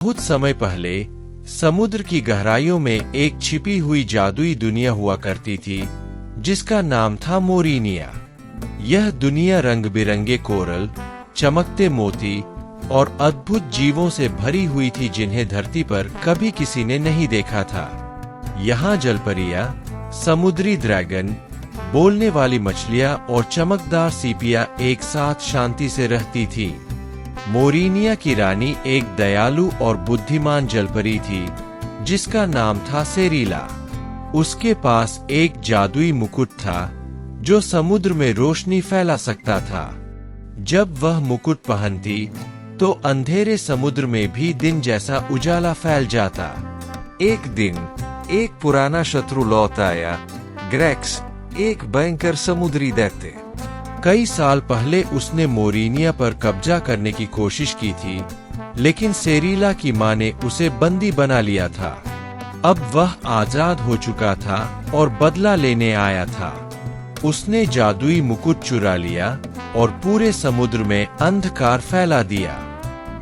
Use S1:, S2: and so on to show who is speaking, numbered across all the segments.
S1: बहुत समय पहले समुद्र की गहराइयों में एक छिपी हुई जादुई दुनिया हुआ करती थी जिसका नाम था मोरिनिया। यह दुनिया रंग बिरंगे कोरल, चमकते मोती और अद्भुत जीवों से भरी हुई थी जिन्हें धरती पर कभी किसी ने नहीं देखा था। यहाँ जलपरियां, समुद्री ड्रैगन, बोलने वाली मछलियाँ और चमकदार सीपियाँ एक साथ शांति से रहती थी। मोरिनिया की रानी एक दयालु और बुद्धिमान जलपरी थी जिसका नाम था सेरिला। उसके पास एक जादुई मुकुट था जो समुद्र में रोशनी फैला सकता था। जब वह मुकुट पहनती तो अंधेरे समुद्र में भी दिन जैसा उजाला फैल जाता। एक दिन एक पुराना शत्रु लौट आया, ग्रेक्स, एक भयंकर समुद्री दैत्य। कई साल पहले उसने मोरिनिया पर कब्जा करने की कोशिश की थी, लेकिन सेरिला की मां ने उसे बंदी बना लिया था। अब वह आजाद हो चुका था और बदला लेने आया था। उसने जादुई मुकुट चुरा लिया और पूरे समुद्र में अंधकार फैला दिया।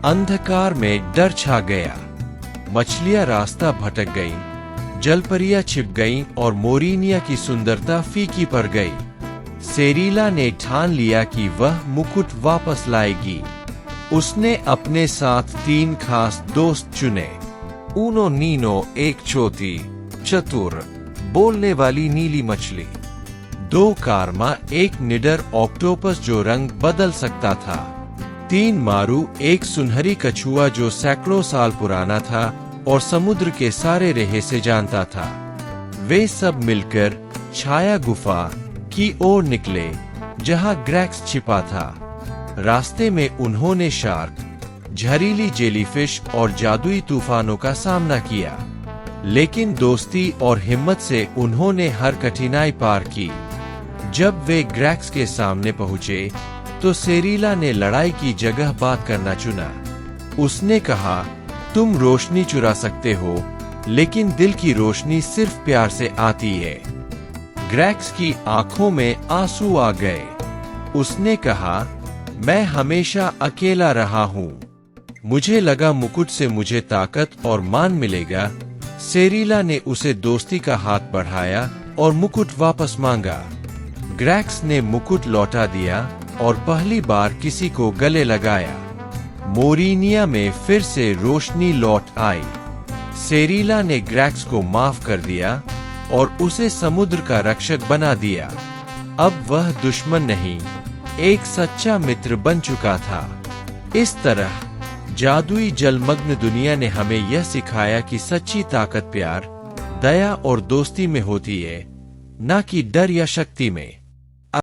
S1: अंधकार में डर छा गया। मछलियां रास्ता भटक गईं, जलपरियां छिप गईं और मोरिनिया की सुंदरता फीकी पड़ गई। सेरिला ने ठान लिया कि वह मुकुट वापस लाएगी। उसने अपने साथ 3 खास दोस्त चुने। ऊनो नीनो, एक छोटी, चतुर, बोलने वाली नीली मछली। 2 कारमा, एक निडर ऑक्टोपस जो रंग बदल सकता था। 3 मारू, एक सुनहरी कछुआ जो सैकड़ों साल पुराना था और समुद्र के सारे रहस्य जानता था। वे सब मिलकर छाया गुफा की ओर निकले जहां ग्रेक्स छिपा था। रास्ते में उन्होंने शार्क, जहरीली जेलीफिश और जादुई तूफानों का सामना किया, लेकिन दोस्ती और हिम्मत से उन्होंने हर कठिनाई पार की। जब वे ग्रेक्स के सामने पहुंचे तो सेरिला ने लड़ाई की जगह बात करना चुना। उसने कहा, तुम रोशनी चुरा सकते हो, लेकिन दिल की रोशनी सिर्फ प्यार से आती है। ग्रेक्स की आंखों में आंसू आ गए। उसने कहा, मैं हमेशा अकेला रहा हूँ। मुझे लगा मुकुट से मुझे ताकत और मान मिलेगा। सेरिला ने उसे दोस्ती का हाथ बढ़ाया और मुकुट वापस मांगा। ग्रेक्स ने मुकुट लौटा दिया और पहली बार किसी को गले लगाया। मोरिनिया में फिर से रोशनी लौट आई। सेरिला ने ग्रेक्स को माफ कर दिया और उसे समुद्र का रक्षक बना दिया। अब वह दुश्मन नहीं, एक सच्चा मित्र बन चुका था। इस तरह जादुई जलमग्न दुनिया ने हमें यह सिखाया कि सच्ची ताकत प्यार, दया और दोस्ती में होती है, न कि डर या शक्ति में।